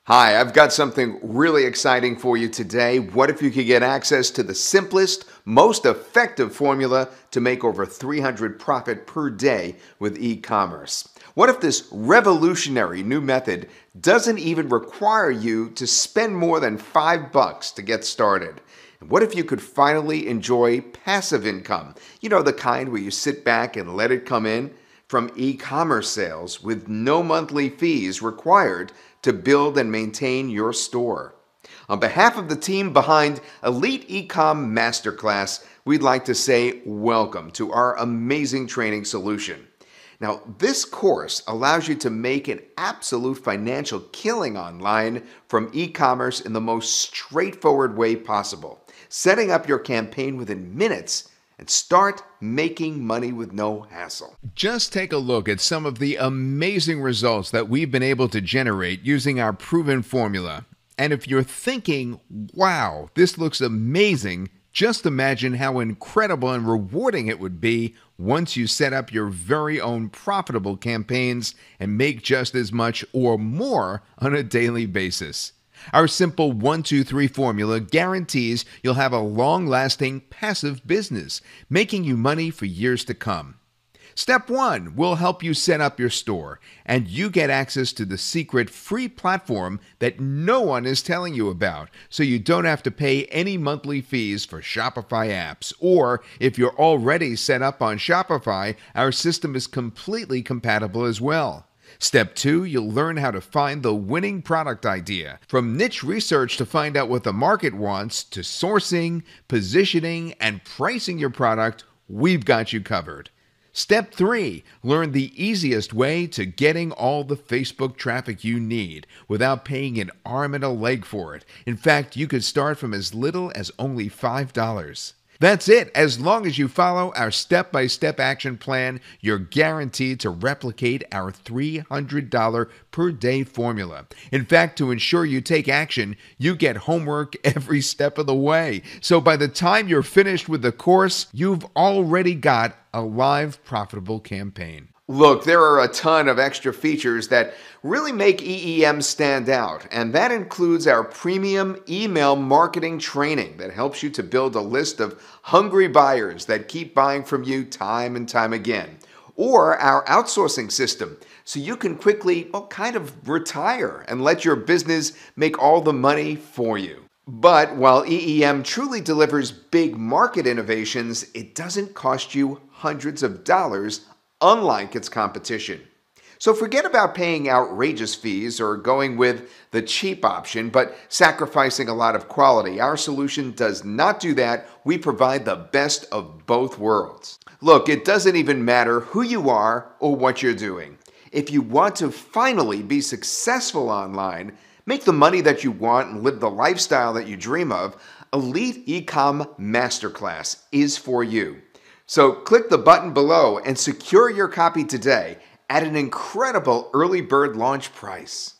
Hi, I've got something really exciting for you today. What if you could get access to the simplest, most effective formula to make over 300 profit per day with e-commerce? What if this revolutionary new method doesn't even require you to spend more than $5 to get started? And what if you could finally enjoy passive income? You know, the kind where you sit back and let it come in from e-commerce sales with no monthly fees required to build and maintain your store. On behalf of the team behind Elite Ecom Masterclass, we'd like to say welcome to our amazing training solution. Now, this course allows you to make an absolute financial killing online from e-commerce in the most straightforward way possible, setting up your campaign within minutes and start making money with no hassle. Just take a look at some of the amazing results that we've been able to generate using our proven formula. And if you're thinking, wow, this looks amazing, just imagine how incredible and rewarding it would be once you set up your very own profitable campaigns and make just as much or more on a daily basis. Our simple 1-2-3 formula guarantees you'll have a long-lasting passive business, making you money for years to come. Step 1 will help you set up your store, and you get access to the secret free platform that no one is telling you about, so you don't have to pay any monthly fees for Shopify apps. Or if you're already set up on Shopify, our system is completely compatible as well. Step 2, you'll learn how to find the winning product idea. From niche research to find out what the market wants, to sourcing, positioning, and pricing your product, we've got you covered. Step 3, learn the easiest way to getting all the Facebook traffic you need without paying an arm and a leg for it. In fact, you could start from as little as only $5. That's it. As long as you follow our step-by-step action plan, you're guaranteed to replicate our $300 per day formula. In fact, to ensure you take action, you get homework every step of the way. So by the time you're finished with the course, you've already got a live profitable campaign. Look, there are a ton of extra features that really make EEM stand out, and that includes our premium email marketing training that helps you to build a list of hungry buyers that keep buying from you time and time again, or our outsourcing system so you can quickly, kind of retire and let your business make all the money for you. But while EEM truly delivers big market innovations, it doesn't cost you hundreds of dollars unlike its competition. So forget about paying outrageous fees or going with the cheap option, but sacrificing a lot of quality. Our solution does not do that. We provide the best of both worlds. Look, it doesn't even matter who you are or what you're doing. If you want to finally be successful online, make the money that you want and live the lifestyle that you dream of, Elite Ecom Masterclass is for you. So click the button below and secure your copy today at an incredible early bird launch price.